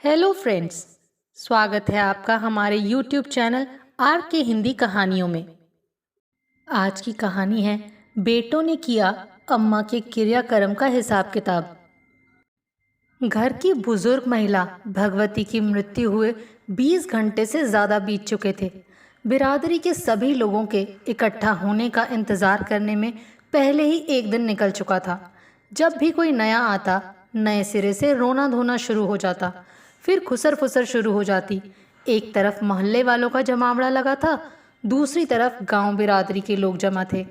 Hello friends. स्वागत है आपका हमारे यूट्यूब चैनल आर के हिंदी कहानियों में। आज की कहानी है बेटों ने किया अम्मा के क्रियाकर्म का हिसाब किताब। घर की बुजुर्ग महिला भगवती की मृत्यु हुए 20 घंटे से ज़्यादा बीत चुके थे। बिरादरी के सभी लोगों के इकट्ठा होने का इंतज़ार करने में पहले ही एक दिन निकल चुका था। जब भी कोई नया आता, नए सिरे से रोना धोना शुरू हो जाता, फिर खुसर फुसर शुरू हो जाती। एक तरफ मोहल्ले वालों का जमावड़ा लगा था, दूसरी तरफ गांव बिरादरी के लोग जमा थे।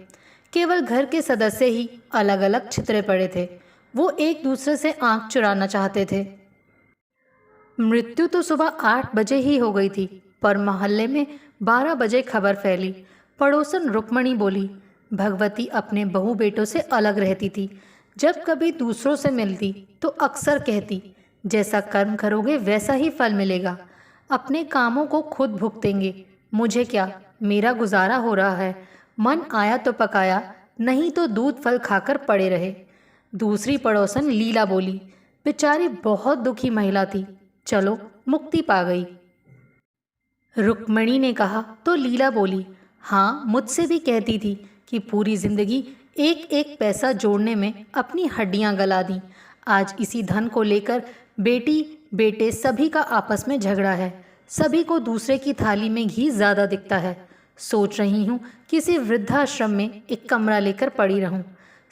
केवल घर के सदस्य ही अलग अलग छितरे पड़े थे। वो एक दूसरे से आंख चुराना चाहते थे। मृत्यु तो सुबह 8 बजे ही हो गई थी, पर मोहल्ले में 12 बजे खबर फैली। पड़ोसन रुक्मणी बोली, भगवती अपने बहू बेटों से अलग रहती थी। जब कभी दूसरों से मिलती तो अक्सर कहती, जैसा कर्म करोगे वैसा ही फल मिलेगा। अपने कामों को खुद भुगतेंगे, मुझे क्या, मेरा गुजारा हो रहा है। मन आया तो पकाया, नहीं तो दूध फल खाकर पड़े रहे। दूसरी पड़ोसन लीला बोली, बेचारी बहुत दुखी महिला थी, चलो मुक्ति पा गई। रुक्मणी ने कहा तो लीला बोली, हाँ, मुझसे भी कहती थी कि पूरी जिंदगी एक एक पैसा जोड़ने में अपनी हड्डियां गला दी। आज इसी धन को लेकर बेटी बेटे सभी का आपस में झगड़ा है। सभी को दूसरे की थाली में घी ज़्यादा दिखता है। सोच रही हूँ किसी वृद्धाश्रम में एक कमरा लेकर पड़ी रहूं।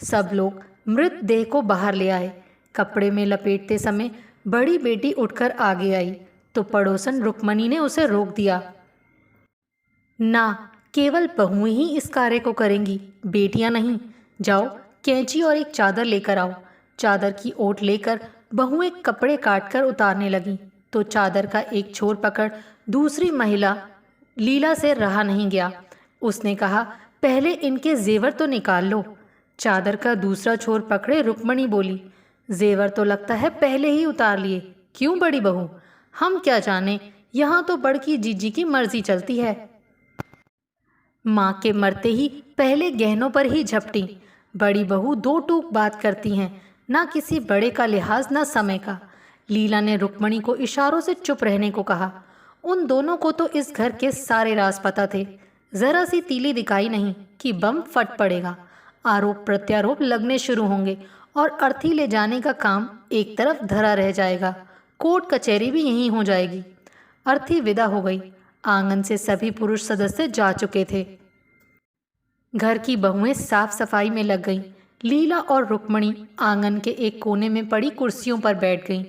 सब लोग मृत देह को बाहर ले आए। कपड़े में लपेटते समय बड़ी बेटी उठकर आगे आई तो पड़ोसन रुक्मणी ने उसे रोक दिया। ना, केवल बहुएं ही इस कार्य को करेंगी, बेटियां नहीं। जाओ, कैंची और एक चादर लेकर आओ। चादर की ओट लेकर बहुएं कपड़े काटकर उतारने लगी तो चादर का एक छोर पकड़ दूसरी महिला लीला से रहा नहीं गया। उसने कहा, पहले इनके जेवर तो निकाल लो। चादर का दूसरा छोर पकड़े रुक्मणी बोली, जेवर तो लगता है पहले ही उतार लिए। क्यों बड़ी बहू, हम क्या जाने, यहाँ तो बड़की जीजी की मर्जी चलती है। माँ के मरते ही पहले गहनों पर ही झपटी। बड़ी बहू दो टूक बात करती हैं, ना किसी बड़े का लिहाज ना समय का। लीला ने रुक्मणी को इशारों से चुप रहने को कहा। उन दोनों को तो इस घर के सारे राज पता थे। जरा सी तीली दिखाई नहीं कि बम फट पड़ेगा। आरोप प्रत्यारोप लगने शुरू होंगे और अर्थी ले जाने का काम एक तरफ धरा रह जाएगा। कोर्ट कचहरी भी यहीं हो जाएगी। अर्थी विदा हो गई। आंगन से सभी पुरुष सदस्य जा चुके थे। घर की बहुएं साफ सफाई में लग गईं। लीला और रुक्मणी आंगन के एक कोने में पड़ी कुर्सियों पर बैठ गईं।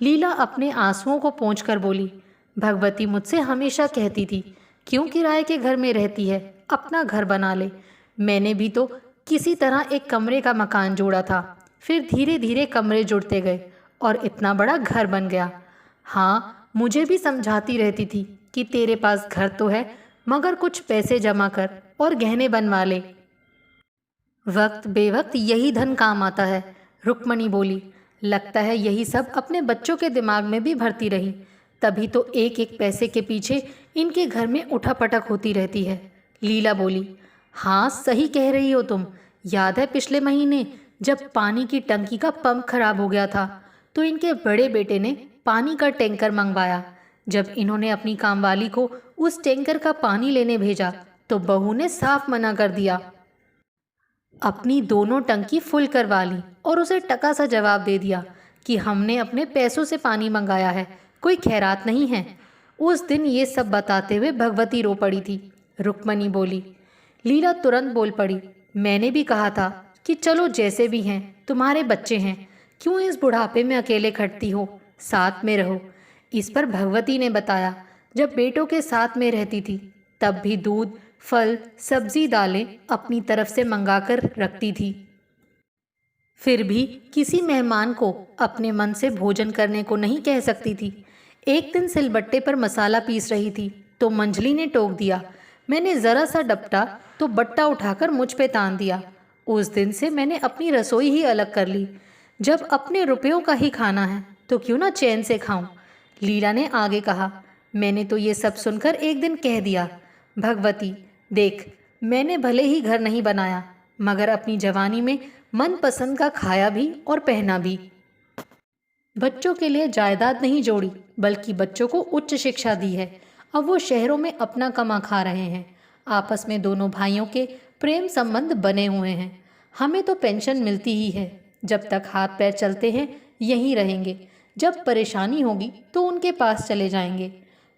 लीला अपने आंसुओं को पोंछकर बोली, भगवती मुझसे हमेशा कहती थी, क्यों किराए के घर में रहती है, अपना घर बना ले। मैंने भी तो किसी तरह एक कमरे का मकान जोड़ा था, फिर धीरे धीरे कमरे जुड़ते गए और इतना बड़ा घर बन गया। हाँ, मुझे भी समझाती रहती थी कि तेरे पास घर तो है, मगर कुछ पैसे जमा कर और गहने बनवा ले। वक्त बेवक्त यही धन काम आता है। रुक्मणी बोली, लगता है यही सब अपने बच्चों के दिमाग में भी भरती रही, तभी तो एक एक पैसे के पीछे इनके घर में उठापटक होती रहती है। लीला बोली, हाँ, सही कह रही हो तुम। याद है पिछले महीने जब पानी की टंकी का पंप खराब हो गया था तो इनके बड़े बेटे ने पानी का टैंकर मंगवाया। जब इन्होंने अपनी कामवाली को उस टैंकर का पानी लेने भेजा तो बहू ने साफ मना कर दिया। अपनी दोनों टंकी फुल करवा ली और उसे टका सा जवाब दे दिया कि हमने अपने पैसों से पानी मंगाया है, कोई खैरात नहीं है। उस दिन ये सब बताते हुए भगवती रो पड़ी थी। रुक्मणी बोली। लीला तुरंत बोल पड़ी, मैंने भी कहा था कि चलो जैसे भी हैं, तुम्हारे बच्चे हैं, क्यों इस बुढ़ापे में अकेले खटती हो, साथ में रहो। इस पर भगवती ने बताया, जब बेटों के साथ में रहती थी तब भी दूध, फल, सब्जी, दालें अपनी तरफ से मंगाकर रखती थी। फिर भी किसी मेहमान को अपने मन से भोजन करने को नहीं कह सकती थी। एक दिन सिलबट्टे पर मसाला पीस रही थी तो मंजली ने टोक दिया। मैंने ज़रा सा डपटा तो बट्टा उठाकर मुझ पे तान दिया। उस दिन से मैंने अपनी रसोई ही अलग कर ली। जब अपने रुपयों का ही खाना है तो क्यों ना चैन से खाऊं। लीला ने आगे कहा, मैंने तो ये सब सुनकर एक दिन कह दिया, भगवती देख, मैंने भले ही घर नहीं बनाया, मगर अपनी जवानी में मनपसंद का खाया भी और पहना भी। बच्चों के लिए जायदाद नहीं जोड़ी, बल्कि बच्चों को उच्च शिक्षा दी है। अब वो शहरों में अपना कमा खा रहे हैं। आपस में दोनों भाइयों के प्रेम संबंध बने हुए हैं। हमें तो पेंशन मिलती ही है। जब तक हाथ पैर चलते हैं यहीं रहेंगे। जब परेशानी होगी तो उनके पास चले जाएंगे।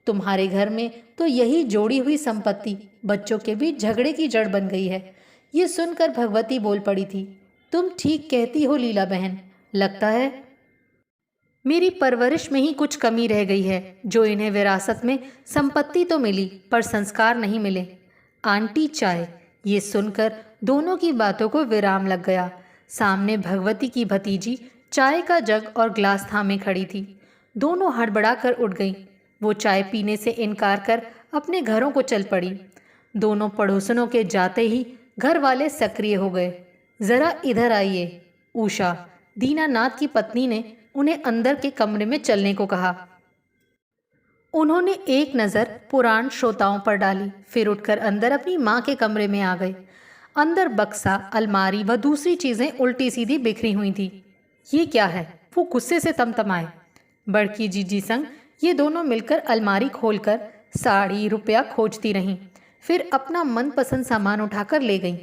तुम्हारे घर में तो यही जोड़ी हुई संपत्ति बच्चों के बीच झगड़े की जड़ बन गई है। ये सुनकर भगवती बोल पड़ी थी। तुम ठीक कहती हो लीला बहन। लगता है मेरी परवरिश में ही कुछ कमी रह गई है, जो इन्हें विरासत में संपत्ति तो मिली पर संस्कार नहीं मिले। आंटी चाय। ये सुनकर दोनों की बातों को विराम लग गया। सामने भगवती की भतीजी चाय का जग और ग्लास थामे खड़ी थी। दोनों हड़बड़ा कर उठ गईं। वो चाय पीने से इनकार कर अपने घरों को चल पड़ी। दोनों पड़ोसनों के जाते ही घर वाले सक्रिय हो गए। जरा इधर आइए। उषा, दीनानाथ की पत्नी ने उन्हें अंदर के कमरे में चलने को कहा। उन्होंने एक नज़र पुराण श्रोताओं पर डाली, फिर उठकर अंदर अपनी माँ के कमरे में आ गए। अंदर बक्सा, अलमारी व दूसरी चीज़ें उल्टी सीधी बिखरी हुई थी। ये क्या है? वो गुस्से से तमतमाए। बड़की जीजी संग ये दोनों मिलकर अलमारी खोलकर साड़ी रुपया खोजती रहीं, फिर अपना मनपसंद सामान उठाकर ले गईं।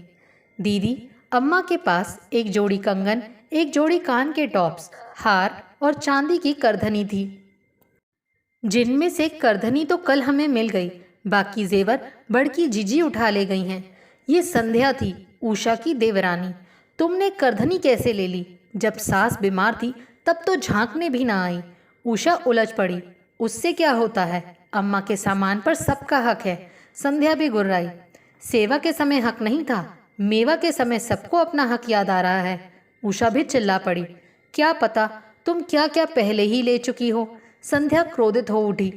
दीदी, अम्मा के पास एक जोड़ी कंगन, एक जोड़ी कान के टॉप्स, हार और चांदी की करधनी थी, जिनमें से करधनी तो कल हमें मिल गई, बाकी जेवर बड़की जीजी उठा ले गई हैं। ये संध्या थी, उषा की देवरानी। तुमने करधनी कैसे ले ली? जब सास बीमार थी तब तो झांकने भी ना आई। उषा उलझ पड़ी। उससे क्या होता है? अम्मा के सामान पर सबका हक है। संध्या भी गुर्राई। सेवा के समय हक नहीं था, मेवा के समय सबको अपना हक याद आ रहा है। उषा भी चिल्ला पड़ी। क्या पता तुम क्या क्या पहले ही ले चुकी हो। संध्या क्रोधित हो उठी।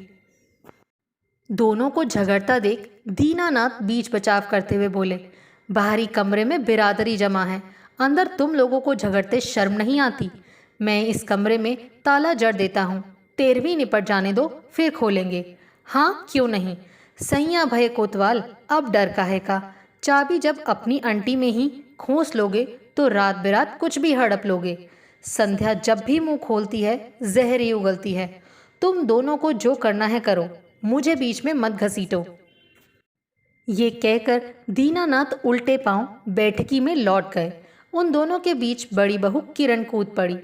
दोनों को झगड़ता देख दीनानाथ बीच बचाव करते हुए बोले, बाहरी कमरे में बिरादरी जमा है, अंदर तुम लोगों को झगड़ते शर्म नहीं आती? मैं इस कमरे में ताला जड़ देता हूँ, 13वीं निपट जाने दो, फिर खोलेंगे। हाँ क्यों नहीं। सैया भय कोतवाल, अब डर काहे का। चाबी जब अपनी अंटी में ही खोस लोगे तो रात बिरात कुछ भी हड़प लोगे। संध्या जब भी मुंह खोलती है जहर ही उगलती है। तुम दोनों को जो करना है करो, मुझे बीच में मत घसीटो। ये कहकर दीनानाथ उल्टे पांव बैठकी में लौट गए। उन दोनों के बीच बड़ी बहू किरण कूद पड़ी।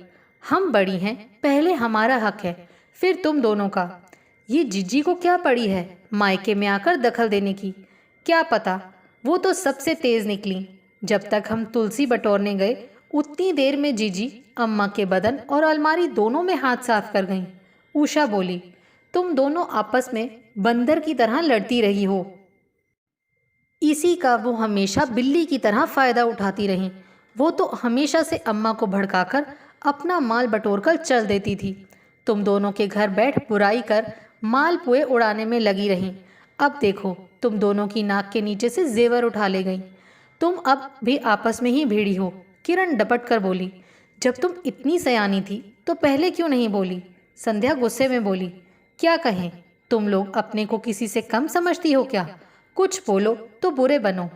हम बड़ी हैं, पहले हमारा हक है, फिर तुम दोनों का। ये जीजी को क्या पड़ी है मायके में आकर दखल देने की? क्या पता, वो तो सबसे तेज निकली। जब तक हम तुलसी बटोरने गए उतनी देर में जीजी अम्मा के बदन और अलमारी दोनों में हाथ साफ कर गईं। उषा बोली, तुम दोनों आपस में बंदर की तरह लड़ती रही हो। इसी का वो हमेशा बिल्ली की तरह फायदा उठाती रहीं। वो तो हमेशा से अम्मा को भड़काकर अपना माल बटोर कर चल देती थी। तुम दोनों के घर बैठ बुराई कर माल पुए उड़ाने में लगी रहीं। अब देखो, तुम दोनों की नाक के नीचे से जेवर उठा ले गईं। तुम अब भी आपस में ही भिड़ी हो। किरण डपट कर बोली, जब तुम इतनी सयानी थी तो पहले क्यों नहीं बोली? संध्या गुस्से में बोली, क्या कहें, तुम लोग अपने को किसी से कम समझती हो क्या? कुछ बोलो तो बुरे बनो।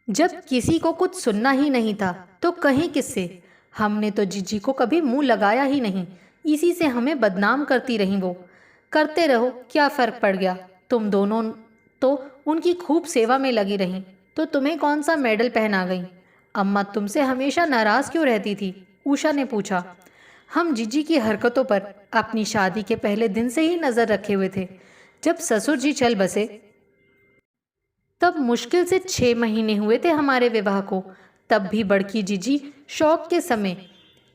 जब किसी को कुछ सुनना ही नहीं था तो कहें किससे? हमने तो जीजी को कभी मुंह लगाया ही नहीं, इसी से हमें बदनाम करती रहीं। वो करते रहो, क्या फ़र्क पड़ गया? तुम दोनों तो उनकी खूब सेवा में लगी रहीं, तो तुम्हें कौन सा मेडल पहना गई? अम्मा तुमसे हमेशा नाराज़ क्यों रहती थी? उषा ने पूछा। हम जीजी की हरकतों पर अपनी शादी के पहले दिन से ही नज़र रखे हुए थे। जब ससुर जी चल बसे तब मुश्किल से 6 महीने हुए थे हमारे विवाह को। तब भी बड़की जीजी शौक के समय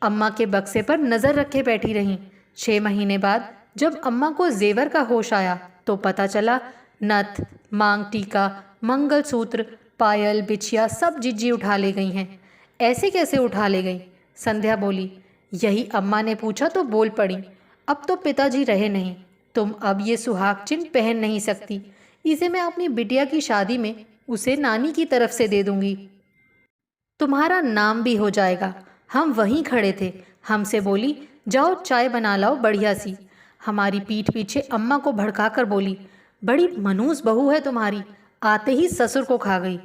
अम्मा के बक्से पर नज़र रखे बैठी रहीं। 6 महीने बाद जब अम्मा को जेवर का होश आया तो पता चला नथ, मांग टीका, मंगलसूत्र, पायल, बिछिया सब जीजी उठा ले गई हैं। ऐसे कैसे उठा ले गई? संध्या बोली। यही अम्मा ने पूछा तो बोल पड़ी, अब तो पिताजी रहे नहीं, तुम अब ये सुहाग चिन्ह पहन नहीं सकती। इसे मैं अपनी बिटिया की शादी में उसे नानी की तरफ से दे दूंगी। तुम्हारा नाम भी हो जाएगा। हम वहीं खड़े थे। हमसे बोली, जाओ चाय बना लाओ बढ़िया सी। हमारी पीठ पीछे अम्मा को भड़का कर बोली, बड़ी मनूस बहू है तुम्हारी, आते ही ससुर को खा गई।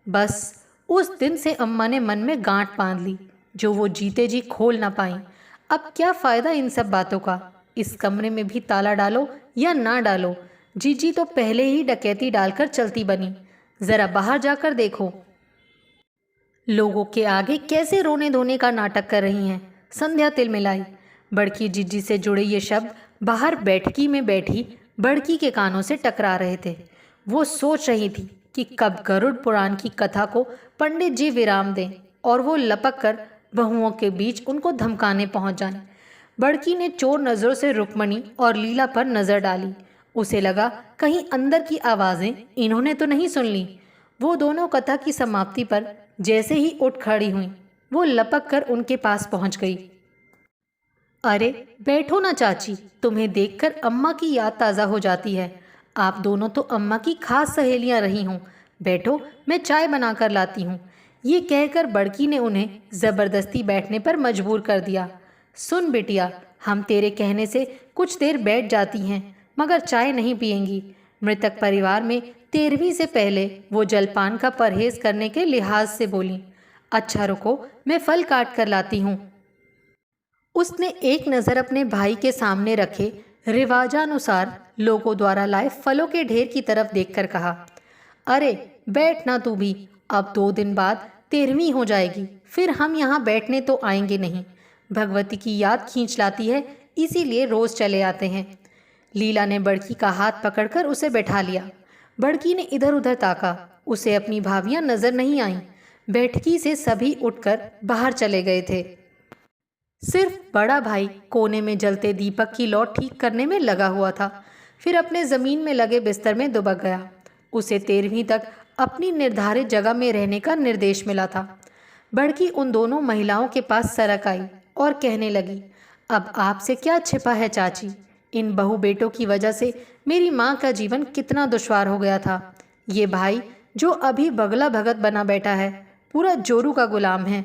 बस उस दिन से अम्मा ने मन में गांठ बांध ली, जो वो जीते जी खोल ना पाई। अब क्या फ़ायदा इन सब बातों का? इस कमरे में भी ताला डालो या ना डालो, जीजी तो पहले ही डकैती डालकर चलती बनी। जरा बाहर जाकर देखो लोगों के आगे कैसे रोने धोने का नाटक कर रही हैं। संध्या तिलमिलाई। बड़की जीजी से जुड़े ये शब्द बाहर बैठकी में बैठी बड़की के कानों से टकरा रहे थे। वो सोच रही थी कि कब गरुड़ पुराण की कथा को पंडित जी विराम दें और वो लपक कर बहुओं के बीच उनको धमकाने पहुंच जाएं। बड़की ने चोर नज़रों से रुक्मणी और लीला पर नज़र डाली। उसे लगा कहीं अंदर की आवाज़ें इन्होंने तो नहीं सुन ली। वो दोनों कथा की समाप्ति पर जैसे ही उठ खड़ी हुई, वो लपक कर उनके पास पहुंच गई। अरे बैठो ना चाची, तुम्हें देखकर अम्मा की याद ताज़ा हो जाती है। आप दोनों तो अम्मा की खास सहेलियां रही हों। बैठो, मैं चाय बनाकर लाती हूँ। ये कहकर बड़की ने उन्हें ज़बरदस्ती बैठने पर मजबूर कर दिया। सुन बिटिया, हम तेरे कहने से कुछ देर बैठ जाती हैं, मगर चाय नहीं पिएंगी। मृतक परिवार में 13वीं से पहले वो जलपान का परहेज करने के लिहाज से बोली। अच्छा रुको, मैं फल काट कर लाती हूँ। उसने एक नज़र अपने भाई के सामने रखे रिवाजानुसार लोगों द्वारा लाए फलों के ढेर की तरफ देखकर कहा, अरे बैठ ना तू भी, अब 2 दिन बाद 13वीं हो जाएगी, फिर हम यहाँ बैठने तो आएंगे नहीं। भगवती की याद खींच लाती है, इसीलिए रोज़ चले आते हैं। लीला ने बड़की का हाथ पकड़कर उसे बैठा लिया। बड़की ने इधर उधर ताका, उसे अपनी भाभियां नजर नहीं आईं। बैठकी से सभी उठकर बाहर चले गए थे। सिर्फ बड़ा भाई कोने में जलते दीपक की लौ ठीक करने में लगा हुआ था। फिर अपने ज़मीन में लगे बिस्तर में दुबक गया। उसे 13वीं तक अपनी निर्धारित जगह में रहने का निर्देश मिला था। बड़की उन दोनों महिलाओं के पास सरक आई और कहने लगी, अब आपसे क्या छिपा है चाची, इन बहू बेटों की वजह से मेरी माँ का जीवन कितना दुश्वार हो गया था। ये भाई जो अभी बगला भगत बना बैठा है, पूरा जोरू का गुलाम है।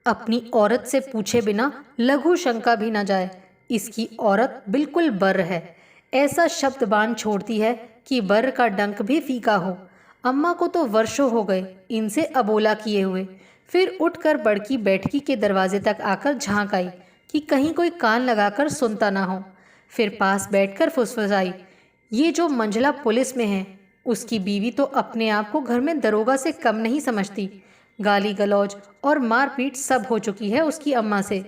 अपनी औरत से पूछे बिना लघु शंका भी न जाए। इसकी औरत बिल्कुल बर्र है, ऐसा शब्द बाण छोड़ती है कि बर्र का डंक भी फीका हो। अम्मा को तो वर्षों हो गए इनसे अबोला किए हुए। फिर उठकर बड़की बैठकी के दरवाजे तक आकर झांक आई कि कहीं कोई कान लगाकर सुनता ना हो। फिर पास बैठकर फुसफुसाई, ये जो मंझला पुलिस में है, उसकी बीवी तो अपने आप को घर में दरोगा से कम नहीं समझती। गाली गलौज और मारपीट सब हो चुकी है उसकी अम्मा से।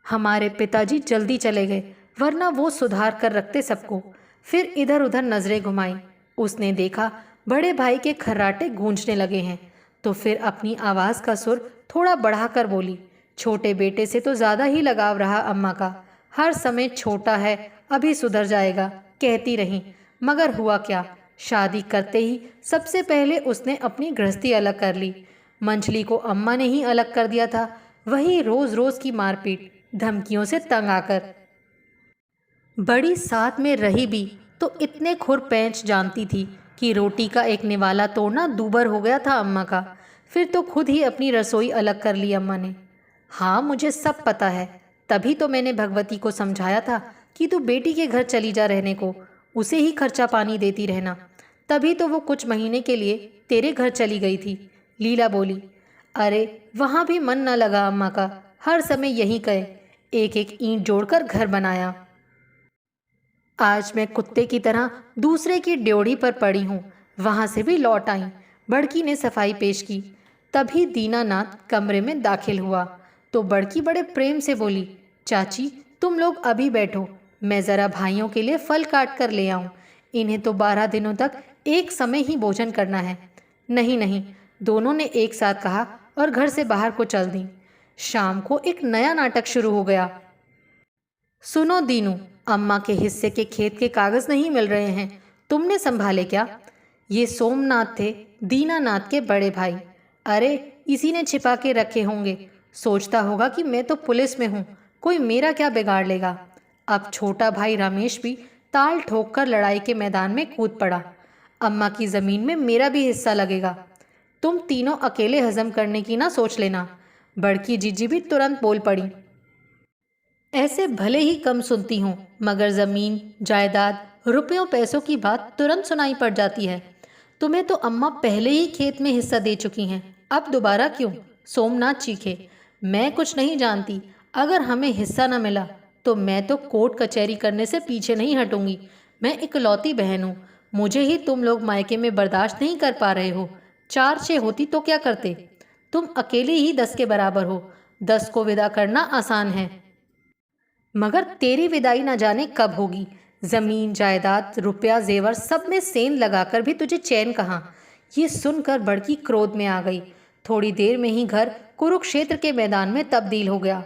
हमारे पिताजी जल्दी चले गए, वरना वो सुधार कर रखते सबको। फिर इधर उधर नजरें घुमाई। उसने देखा बड़े भाई के खर्राटे गूंजने लगे हैं, तो फिर अपनी आवाज़ का सुर थोड़ा बढ़ाकर बोली, छोटे बेटे से तो ज़्यादा ही लगाव रहा अम्मा का। हर समय छोटा है, अभी सुधर जाएगा कहती रही, मगर हुआ क्या, शादी करते ही सबसे पहले उसने अपनी गृहस्थी अलग कर ली। मंझली को अम्मा ने ही अलग कर दिया था, वही रोज़ रोज़ की मारपीट धमकियों से तंग आकर। बड़ी साथ में रही भी तो इतने खुर पैंच जानती थी कि रोटी का एक निवाला तोड़ना दूबर हो गया था अम्मा का। फिर तो खुद ही अपनी रसोई अलग कर ली अम्मा ने। हाँ मुझे सब पता है, तभी तो मैंने भगवती को समझाया था कि तू बेटी के घर चली जा रहने को, उसे ही खर्चा पानी देती रहना। तभी तो वो कुछ महीने के लिए तेरे घर चली गई थी। लीला बोली, अरे वहाँ भी मन न लगा अम्मा का, हर समय यहीं गए, एक एक ईंट जोड़कर घर बनाया। आज मैं कुत्ते की तरह दूसरे की ड्योढ़ी पर पड़ी हूँ, वहाँ से भी लौट आई। बड़की ने सफाई पेश की। तभी दीनानाथ कमरे में दाखिल हुआ तो बड़की बड़े प्रेम से बोली, चाची तुम लोग अभी बैठो, मैं ज़रा भाइयों के लिए फल काट कर ले आऊँ। इन्हें तो 12 दिनों तक एक समय ही भोजन करना है। नहीं नहीं, दोनों ने एक साथ कहा और घर से बाहर को चल दी। शाम को एक नया नाटक शुरू हो गया। सुनो दीनू, अम्मा के हिस्से के खेत के कागज़ नहीं मिल रहे हैं, तुमने संभाले क्या? ये सोमनाथ थे, दीनानाथ के बड़े भाई। अरे इसी ने छिपा के रखे होंगे, सोचता होगा कि मैं तो पुलिस में हूँ, कोई मेरा क्या बिगाड़ लेगा। अब छोटा भाई रमेश भी ताल ठोक कर लड़ाई के मैदान में कूद पड़ा। अम्मा की ज़मीन में मेरा भी हिस्सा लगेगा। तुम तीनों अकेले हजम करने की ना सोच लेना। बड़की जीजी भी तुरंत बोल पड़ी, ऐसे भले ही कम सुनती हूँ, मगर ज़मीन जायदाद रुपयों पैसों की बात तुरंत सुनाई पड़ जाती है। तुम्हें तो अम्मा पहले ही खेत में हिस्सा दे चुकी हैं, अब दोबारा क्यों? सोमनाथ चीखे, मैं कुछ नहीं जानती, अगर हमें हिस्सा न मिला तो मैं तो कोर्ट कचहरी करने से पीछे नहीं हटूंगी। मैं इकलौती बहन हूँ, मुझे ही तुम लोग मायके में बर्दाश्त नहीं कर पा रहे हो। 4-6 होती तो क्या करते? तुम अकेले ही 10 के बराबर हो। 10 को विदा करना आसान है, मगर तेरी विदाई न जाने कब होगी। जमीन जायदाद रुपया जेवर सब में सेंध लगाकर भी तुझे चैन कहाँ। ये सुनकर बड़की क्रोध में आ गई। थोड़ी देर में ही घर कुरुक्षेत्र के मैदान में तब्दील हो गया।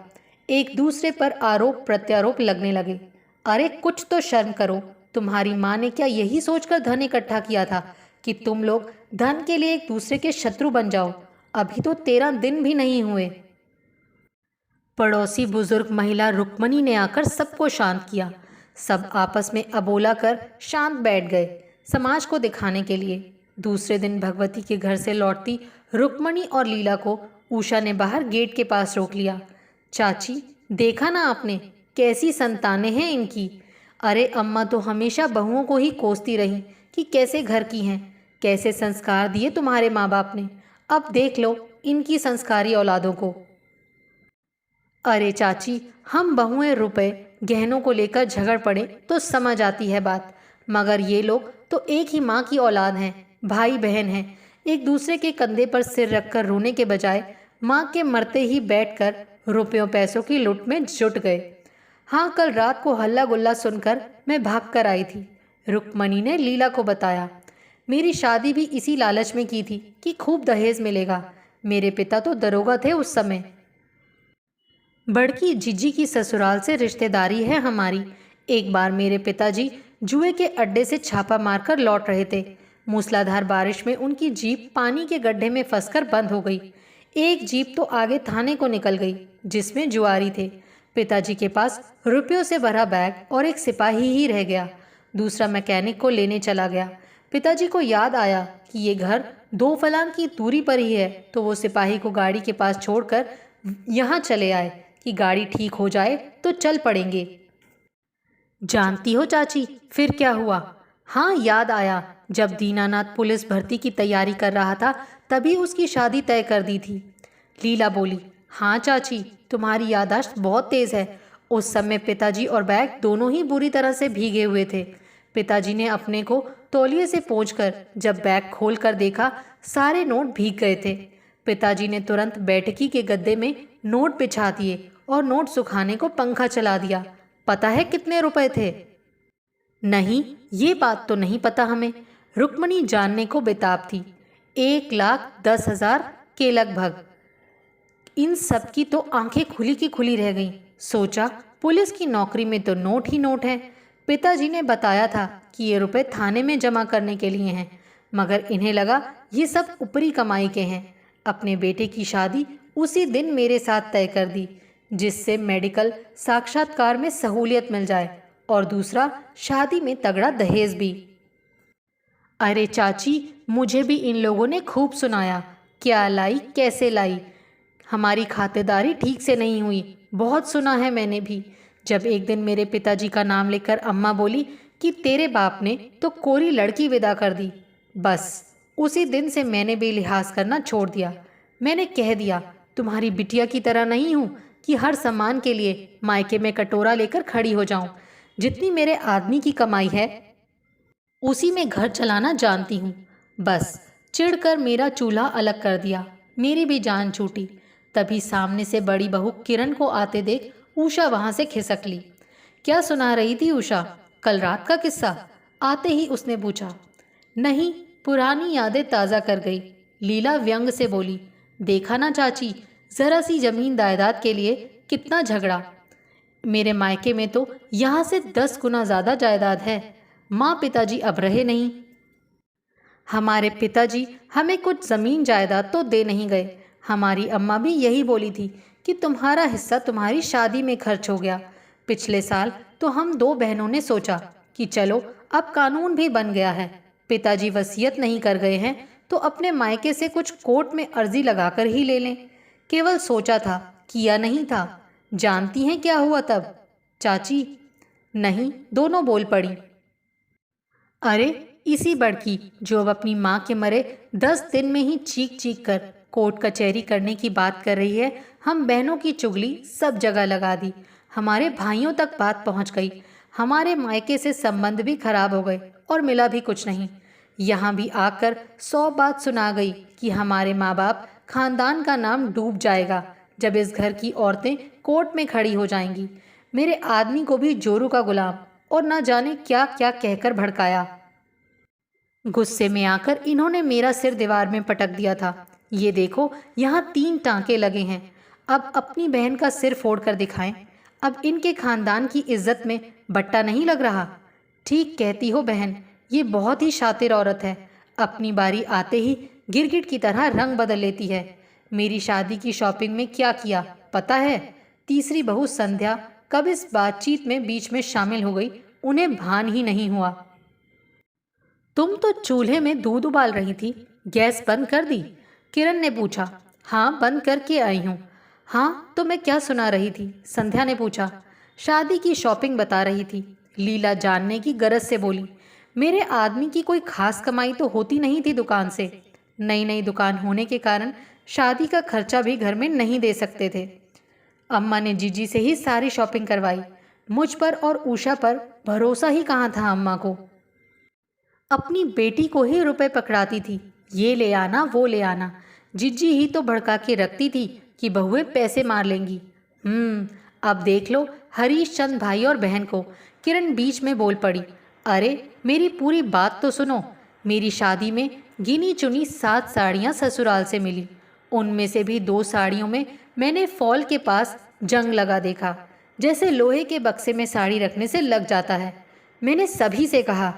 एक दूसरे पर आरोप प्रत्यारोप लगने लगे। अरे कुछ तो शर्म करो। तुम्हारी माँ ने क्या यही सोचकर धन इकट्ठा किया था कि तुम लोग धन के लिए एक दूसरे के शत्रु बन जाओ? अभी तो 13 दिन भी नहीं हुए। पड़ोसी बुजुर्ग महिला रुक्मणी ने आकर सबको शांत किया। सब आपस में अबोला कर शांत बैठ गए, समाज को दिखाने के लिए। दूसरे दिन भगवती के घर से लौटती रुक्मणी और लीला को उषा ने बाहर गेट के पास रोक लिया। चाची, देखा ना आपने, कैसी संतानें हैं इनकी। अरे अम्मा तो हमेशा बहुओं को ही कोसती रही कि कैसे घर की हैं, कैसे संस्कार दिए तुम्हारे माँ बाप ने। अब देख लो इनकी संस्कारी औलादों को। अरे चाची, हम बहुएं रुपए गहनों को लेकर झगड़ पड़े तो समझ आती है बात, मगर ये लोग तो एक ही माँ की औलाद हैं, भाई बहन हैं। एक दूसरे के कंधे पर सिर रखकर रोने के बजाय माँ के मरते ही बैठकर रुपयों पैसों की लूट में जुट गए। हाँ, कल रात को हल्ला गुल्ला सुनकर मैं भाग कर आई थी। रुक्मणी ने लीला को बताया। मेरी शादी भी इसी लालच में की थी कि खूब दहेज मिलेगा। मेरे पिता तो दरोगा थे उस समय। बड़की जीजी की ससुराल से रिश्तेदारी है हमारी। एक बार मेरे पिताजी जुए के अड्डे से छापा मारकर लौट रहे थे। मूसलाधार बारिश में उनकी जीप पानी के गड्ढे में फंसकर बंद हो गई। एक जीप तो आगे थाने को निकल गई, जिसमें जुआरी थे। पिताजी के पास रुपयों से भरा बैग और एक सिपाही ही रह गया। दूसरा मैकेनिक को लेने चला गया। पिताजी को याद आया कि ये घर 2 फलांग की दूरी पर ही है, तो वो सिपाही को गाड़ी के पास छोड़कर यहाँ चले आए कि गाड़ी ठीक हो जाए तो चल पड़ेंगे। जानती हो चाची, फिर क्या हुआ? हाँ, याद आया। जब दीनानाथ पुलिस भर्ती की तैयारी कर रहा था तभी उसकी शादी तय कर दी थी। लीला बोली। हाँ चाची, तुम्हारी याददाश्त बहुत तेज है। उस समय पिताजी और बैग दोनों ही बुरी तरह से भीगे हुए थे। पिताजी ने अपने को तौलिए से पोंछकर जब बैग खोल कर देखा, सारे नोट भीग गए थे। पिताजी ने तुरंत बैठकी के गद्दे में नोट बिछा दिए और नोट सुखाने को पंखा चला दिया। पता है कितने रुपए थे? नहीं, ये बात तो नहीं पता हमें। रुक्मणी जानने को बेताब थी। 1,10,000 के लगभग। इन सब की तो आंखें खुली की खुली रह गईं। सोचा, पुलिस की नौकरी में तो नोट ही नोट है। पिताजी ने बताया था कि ये रुपए थाने में जमा करने के लिए हैं, मगर इन्हें लगा ये सब ऊपरी कमाई के हैं। अपने बेटे की शादी उसी दिन मेरे साथ तय कर दी, जिससे मेडिकल साक्षात्कार में सहूलियत मिल जाए, और दूसरा शादी में तगड़ा दहेज भी। अरे चाची, मुझे भी इन लोगों ने खूब सुनाया, क्या लाई कैसे लाई, हमारी खातिरदारी ठीक से नहीं हुई, बहुत सुना है मैंने भी। जब एक दिन मेरे पिताजी का नाम लेकर अम्मा बोली कि तेरे बाप ने तो कोरी लड़की विदा कर दी, बस उसी दिन से मैंने बेलिहाज करना छोड़ दिया। मैंने कह दिया, तुम्हारी बिटिया की तरह नहीं हूँ कि हर सामान के लिए मायके में कटोरा लेकर खड़ी हो जाऊं। जितनी मेरे आदमी की कमाई है उसी में घर चलाना जानती हूँ। बस चिढ़कर मेरा चूल्हा अलग कर दिया, मेरी भी जान छूटी। तभी सामने से बड़ी बहू किरण को आते देख उषा वहां से खिसक ली। क्या सुना रही थी उषा? कल रात का किस्सा? आते ही उसने पूछा। नहीं, पुरानी यादें ताज़ा कर गई। लीला व्यंग से बोली। देखा ना चाची, जरा सी जमीन जायदाद के लिए कितना झगड़ा। मेरे मायके में तो यहाँ से 10 गुना ज़्यादा जायदाद है। माँ पिताजी अब रहे नहीं। हमारे पिताजी हमें कुछ ज़मीन जायदाद तो दे नहीं गए। हमारी अम्मा भी यही बोली थी कि तुम्हारा हिस्सा तुम्हारी शादी में खर्च हो गया। पिछले साल तो हम 2 बहनों ने सोचा कि चलो अब कानून भी बन गया है, पिताजी वसीयत नहीं कर गए हैं तो अपने मायके से कुछ कोर्ट में अर्जी लगाकर ही ले लें। केवल सोचा था, किया नहीं था। जानती हैं क्या हुआ तब? चाची, नहीं, दोनों बोल पड़ी। अरे इसी बड़की जो अब अपनी माँ के मरे 10 दिन में ही चीख चीख कर कोर्ट कचहरी करने की बात कर रही है। हम बहनों की चुगली सब जगह लगा दी। हमारे भाइयों तक बात पहुंच गई। हमारे मायके से संबंध भी खराब हो गए और मिला भी कुछ नहीं। यहाँ भी आकर 100 बात सुना गई कि हमारे माँ बाप खानदान का नाम डूब जाएगा जब इस घर की औरतें कोर्ट में खड़ी हो जाएंगी। मेरे आदमी को भी जोरू का गुलाम और न जाने क्या क्या कहकर भड़काया। गुस्से में आकर इन्होंने मेरा सिर दीवार में पटक दिया था। ये देखो, यहाँ 3 टांके लगे हैं। अब अपनी बहन का सिर फोड़ कर दिखाएं। अब इनके खानदान की इज्जत में बट्टा नहीं लग रहा। ठीक कहती हो बहन, ये बहुत ही शातिर औरत है। अपनी बारी आते ही गिरगिट की तरह रंग बदल लेती है। मेरी शादी की शॉपिंग में क्या किया पता है? तीसरी बहू संध्या कब इस बातचीत में बीच में शामिल हो गई, उन्हें भान ही नहीं हुआ। तुम तो चूल्हे में दूध उबाल रही थी, गैस बंद कर दी? किरण ने पूछा। हाँ, बंद करके आई हूँ। हाँ, तो मैं क्या सुना रही थी? संध्या ने पूछा। शादी की शॉपिंग बता रही थी, लीला जानने की गरज से बोली। मेरे आदमी की कोई खास कमाई तो होती नहीं थी दुकान से। नई नई दुकान होने के कारण शादी का खर्चा भी घर में नहीं दे सकते थे। अम्मा ने जीजी से ही सारी शॉपिंग करवाई। मुझ पर और उषा पर भरोसा ही कहाँ था अम्मा को। अपनी बेटी को ही रुपए पकड़ाती थी, ये ले आना वो ले आना। जिज्जी ही तो भड़का के रखती थी कि बहुएं पैसे मार लेंगी। अब देख लो हरीश चंद भाई और बहन को। किरण बीच में बोल पड़ी। अरे मेरी पूरी बात तो सुनो। मेरी शादी में गिनी चुनी 7 साड़ियाँ ससुराल से मिली। उनमें से भी 2 साड़ियों में मैंने फॉल के पास जंग लगा देखा, जैसे लोहे के बक्से में साड़ी रखने से लग जाता है। मैंने सभी से कहा,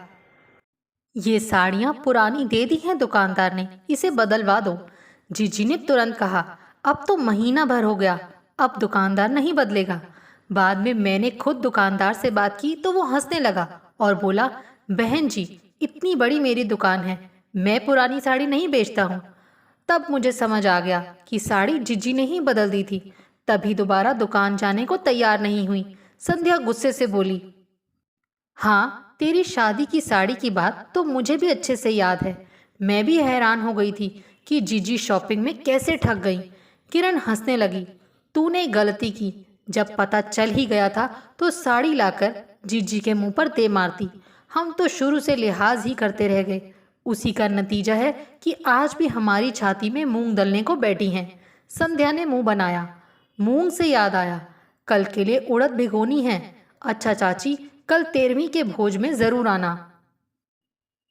ये साड़ियाँ पुरानी दे दी हैं दुकानदार ने, इसे बदलवा दो। जीजी ने तुरंत कहा, अब तो महीना भर हो गया, अब दुकानदार नहीं बदलेगा। बाद में मैंने खुद दुकानदार से बात की तो वो हंसने लगा और बोला, बहन जी इतनी बड़ी मेरी दुकान है, मैं पुरानी साड़ी नहीं बेचता हूँ। तब मुझे समझ आ गया कि साड़ी जीजी ने ही बदल दी थी। तभी दोबारा दुकान जाने को तैयार नहीं हुई। संध्या गुस्से से बोली। हाँ, तेरी शादी की साड़ी की बात तो मुझे भी अच्छे से याद है। मैं भी हैरान हो गई थी कि जीजी शॉपिंग में कैसे ठग गई। किरण हंसने लगी। तूने गलती की, जब पता चल ही गया था तो साड़ी लाकर जीजी के मुंह पर दे मारती। हम तो शुरू से लिहाज ही करते रह गए। उसी का नतीजा है कि आज भी हमारी छाती में मूंग दलने को बैठी हैं। संध्या ने मुंह बनाया। मूंग से याद आया, कल के लिए उड़द भिगोनी है। अच्छा चाची, कल 13वीं के भोज में जरूर आना।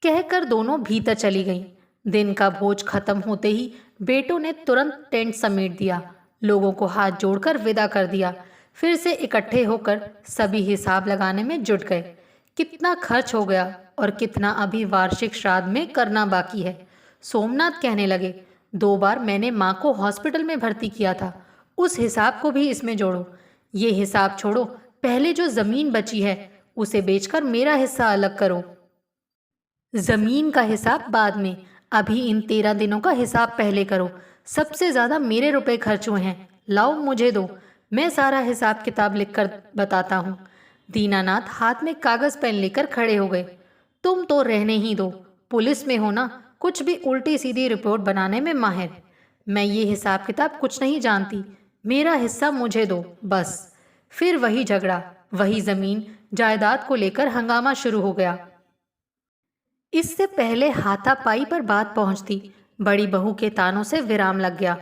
कहकर दोनों भीतर चली गईं। दिन का भोज खत्म होते ही बेटों ने तुरंत टेंट समेट दिया, लोगों को हाथ जोड़कर विदा कर दिया। फिर से इकट्ठे होकर सभी हिसाब लगाने में जुट गए। कितना खर्च हो गया और कितना अभी वार्षिक श्राद्ध में करना बाकी है। सोमनाथ कहने लगे, 2 बार मैंने माँ को हॉस्पिटल में भर्ती किया था, उस हिसाब को भी इसमें जोड़ो। ये हिसाब छोड़ो, पहले जो जमीन बची है उसे बेचकर मेरा हिस्सा अलग करो। जमीन का हिसाब बाद में, अभी इन 13 दिनों का हिसाब पहले करो। सबसे ज्यादा मेरे रुपए खर्च हुए हैं, लाओ मुझे दो, मैं सारा हिसाब किताब लिखकर बताता हूँ। दीनानाथ हाथ में कागज पेन लेकर खड़े हो गए। तुम तो रहने ही दो, पुलिस में हो ना, कुछ भी उल्टी सीधी रिपोर्ट बनाने में माहिर। मैं ये हिसाब किताब कुछ नहीं जानती, मेरा हिस्सा मुझे दो बस। फिर वही झगड़ा, वही जमीन जायदाद को लेकर हंगामा शुरू हो गया। इससे पहले हाथापाई पर बात पहुंचती, बड़ी बहू के तानों से विराम लग गया।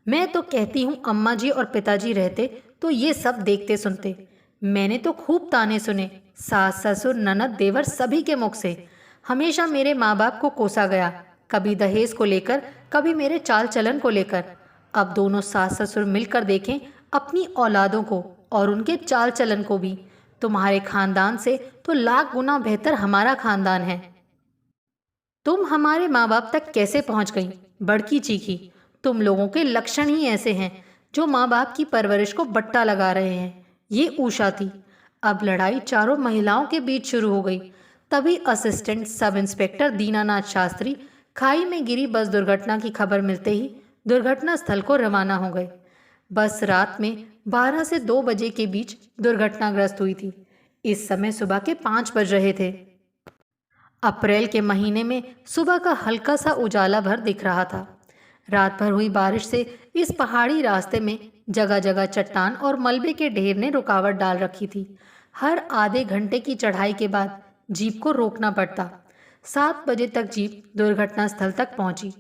मैं तो कहती हूँ अम्मा जी और पिताजी रहते तो ये सब देखते सुनते। मैंने तो खूब ताने सुने, सास ससुर ननद देवर सभी के मुख से। हमेशा मेरे माँ बाप को कोसा गया, कभी दहेज को लेकर, कभी मेरे चाल चलन को लेकर। अब दोनों सास ससुर मिलकर देखें अपनी औलादों को और उनके चाल चलन को भी। तुम्हारे खानदान से तो लाख गुना बेहतर हमारा खानदान है। तुम हमारे माँ बाप तक कैसे पहुँच गई? बड़की चीखी। तुम लोगों के लक्षण ही ऐसे हैं जो माँ बाप की परवरिश को बट्टा लगा रहे हैं। ये उषा थी। अब लड़ाई चारों महिलाओं के बीच शुरू हो गई। तभी assistant sub inspector Dinanath Shastri खाई में गिरी बस दुर्घटना की खबर मिलते ही दुर्घटना स्थल को रवाना हो गए। बस रात में 12 से 2 बजे के बीच दुर्घटनाग्रस्त हुई थी। इस समय सुबह के 5 बज रहे थे। अप्रैल के महीने में सुबह का हल्का सा उजाला भर दिख रहा था। रात भर हुई बारिश से इस पहाड़ी रास्ते में जगह जगह चट्टान और मलबे के ढेर ने रुकावट डाल रखी थी। हर आधे घंटे की चढ़ाई के बाद जीप को रोकना पड़ता। 7 बजे तक जीप दुर्घटना स्थल तक पहुंची।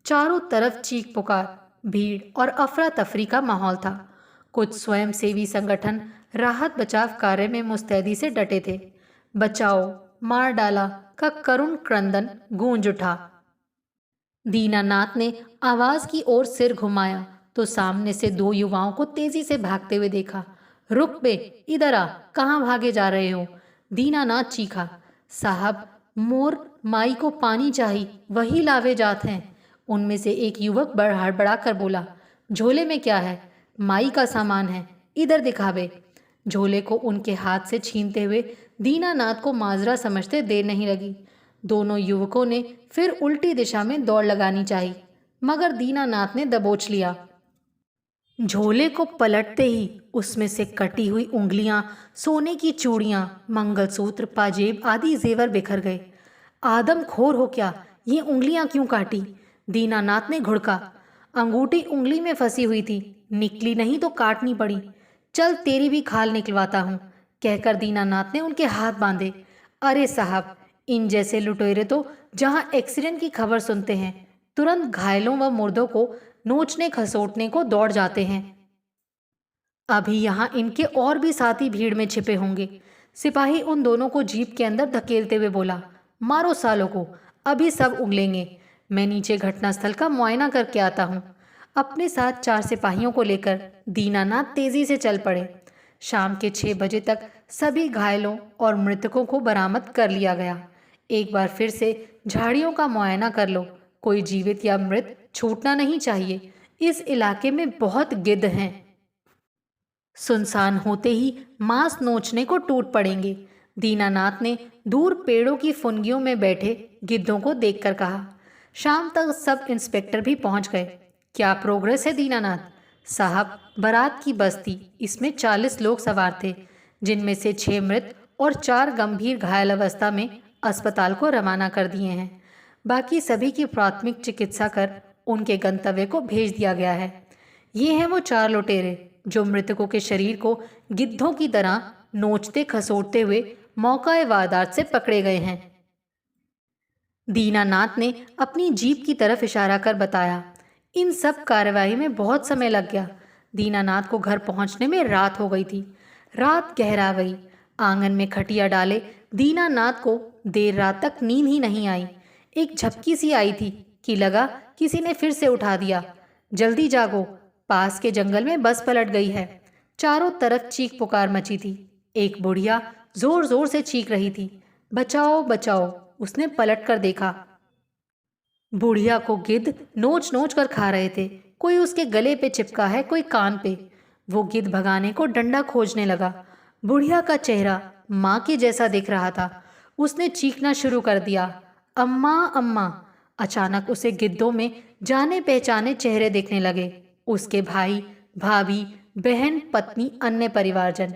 चारों तरफ चीख पुकार, भीड़ और अफरा तफरी का माहौल था। कुछ स्वयंसेवी संगठन राहत बचाव कार्य में मुस्तैदी से डटे थे। बचाओ, मार डाला का करुण क्रंदन गूंज उठा। दीनानाथ ने आवाज की ओर सिर घुमाया तो सामने से 2 युवाओं को तेजी से भागते हुए देखा। रुक बे, इधर आ, कहाँ भागे जा रहे हो? दीनानाथ चीखा। साहब, मोर माई को पानी चाहिए, वही लावे जात हैं। उनमें से एक युवक हड़बड़ा कर बोला, झोले में क्या है? माई का सामान है, इधर दिखावे। झोले को उनके हाथ से छीनते हुए दीनानाथ को माजरा समझते देर नहीं लगी। दोनों युवकों ने फिर उल्टी दिशा में दौड़ लगानी चाहिए, मगर दीनानाथ ने दबोच लिया। झोले को पलटते ही उसमें से कटी हुई उंगलियां, सोने की चूड़ियां, मंगलसूत्र, पाजेब आदि जेवर बिखर गए। आदमखोर हो क्या, ये उंगलियां क्यों काटी? दीनानाथ ने घुड़का। अंगूठी उंगली में फंसी हुई थी, निकली नहीं तो काटनी पड़ी। चल तेरी भी खाल निकलवाता हूँ, कहकर दीनानाथ ने उनके हाथ बांधे। अरे साहब, इन जैसे लुटेरे तो जहां एक्सीडेंट की खबर सुनते हैं तुरंत घायलों व मुर्दों को नोचने खसोटने को दौड़ जाते हैं। अभी यहाँ इनके और भी साथी भीड़ में छिपे होंगे। सिपाही उन दोनों को जीप के अंदर धकेलते हुए बोला, मारो सालों को, अभी सब उगलेंगे। मैं नीचे घटनास्थल का मुआयना करके आता हूँ। अपने साथ 4 सिपाहियों को लेकर दीनानाथ तेजी से चल पड़े। शाम के 6 बजे तक सभी घायलों और मृतकों को बरामद कर लिया गया। एक बार फिर से झाड़ियों का मुआयना कर लो, कोई जीवित या मृत छूटना नहीं चाहिए। इस इलाके में बहुत गिद्ध हैं। सुनसान होते ही मांस नोचने को टूट पड़ेंगे। दीनानाथ ने दूर पेड़ों की फुनगियों में बैठे गिद्धों को देखकर कहा। शाम तक सब इंस्पेक्टर भी पहुंच गए। क्या प्रोग्रेस है दीनानाथ? साहब, बारात की बस थी, इसमें 40 लोग सवार थे, जिनमें से 6 मृत और 4 गंभीर घायल अवस्था में अस्पताल को रवाना कर दिए हैं। बाकी सभी की प्राथमिक चिकित्सा कर उनके गंतव्य को भेज दिया गया है। ये हैं वो 4 लुटेरे जो मृतकों के शरीर को गिद्धों की तरह नोचते खसोटते हुए मौका वारदात से पकड़े गए हैं। दीनानाथ ने अपनी जीप की तरफ इशारा कर बताया। इन सब कार्रवाई में बहुत समय लग गया। दीनानाथ को घर पहुंचने में रात हो गई थी। रात गहरा गई। आंगन में खटिया डाले दीनानाथ को देर रात तक नींद ही नहीं आई। एक झपकी सी आई थी कि लगा किसी ने फिर से उठा दिया। जल्दी जागो, पास के जंगल में बस पलट गई है। चारों तरफ चीख पुकार मची थी। एक बुढ़िया जोर जोर से चीख रही थी, बचाओ बचाओ। उसने पलट कर देखा। बुढ़िया को गिद्ध नोच नोच कर खा रहे थे। कोई उसके गले पे चिपका है, कोई कान पे। वो गिद्ध भगाने को डंडा खोजने लगा। बुढ़िया का चेहरा माँ के जैसा दिख रहा था। उसने चीखना शुरू कर दिया, अम्मा अम्मा। अचानक उसे गिद्धों में जाने पहचाने चेहरे दिखने लगे। उसके भाई, भाभी, बहन, पत्नी, अन्य परिवारजन।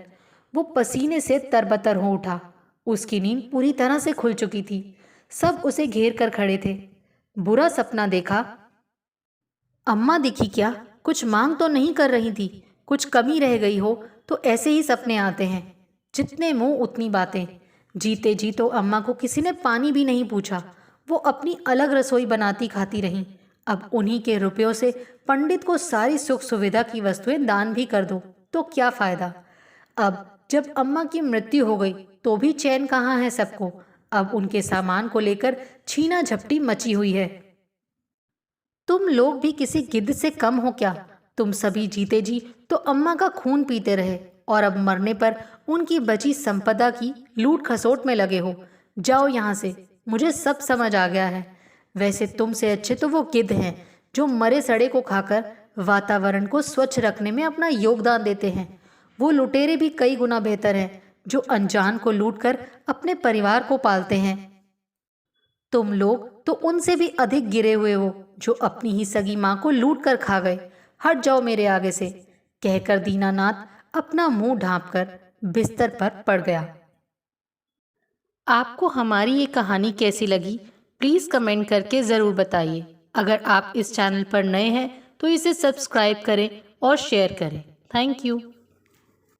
वो पसीने से तरबतर हो उठा। उसकी नींद पूरी तरह से खुल चुकी थी। सब उसे घेर कर खड़े थे। बुरा सपना देखा? अम्मा दिखी क्या? कुछ मांग तो नहीं कर रही थी? कुछ कमी रह गई हो तो ऐसे ही सपने आते हैं। जितने मुंह उतनी बातें। जीते जी तो अम्मा को किसी ने पानी भी नहीं पूछा। वो अपनी अलग रसोई बनाती खाती रहीं। अब उन्हीं के रुपयों से पंडित को सारी सुख सुविधा की वस्तुएं दान भी कर दो तो क्या फायदा। अब जब अम्मा की मृत्यु हो गई तो भी चैन कहाँ है सबको। अब उनके सामान को लेकर छीना झपटी मची हुई है। तुम लोग भी किसी गिद्ध से कम हो क्या? तुम सभी जीते जी तो अम्मा का खून पीते रहे और अब मरने पर उनकी बची संपदा की लूट खसोट में लगे हो। जाओ यहाँ से, मुझे सब समझ आ गया है। वैसे तुमसे अच्छे तो वो गिद्ध हैं जो मरे सड़े को खाकर वातावरण को स्वच्छ रखने में अपना योगदान देते हैं। वो लुटेरे भी कई गुना बेहतर हैं जो अनजान को लूटकर अपने परिवार को पालते हैं। तुम लोग तो उनसे भी अधिक गिरे हुए हो जो अपनी ही सगी माँ को लूट कर खा गए। हट जाओ मेरे आगे से, कहकर दीनानाथ अपना मुंह ढांपकर बिस्तर पर पड़ गया। आपको हमारी ये कहानी कैसी लगी प्लीज़ कमेंट करके ज़रूर बताइए। अगर आप इस चैनल पर नए हैं तो इसे सब्सक्राइब करें और शेयर करें। Thank you.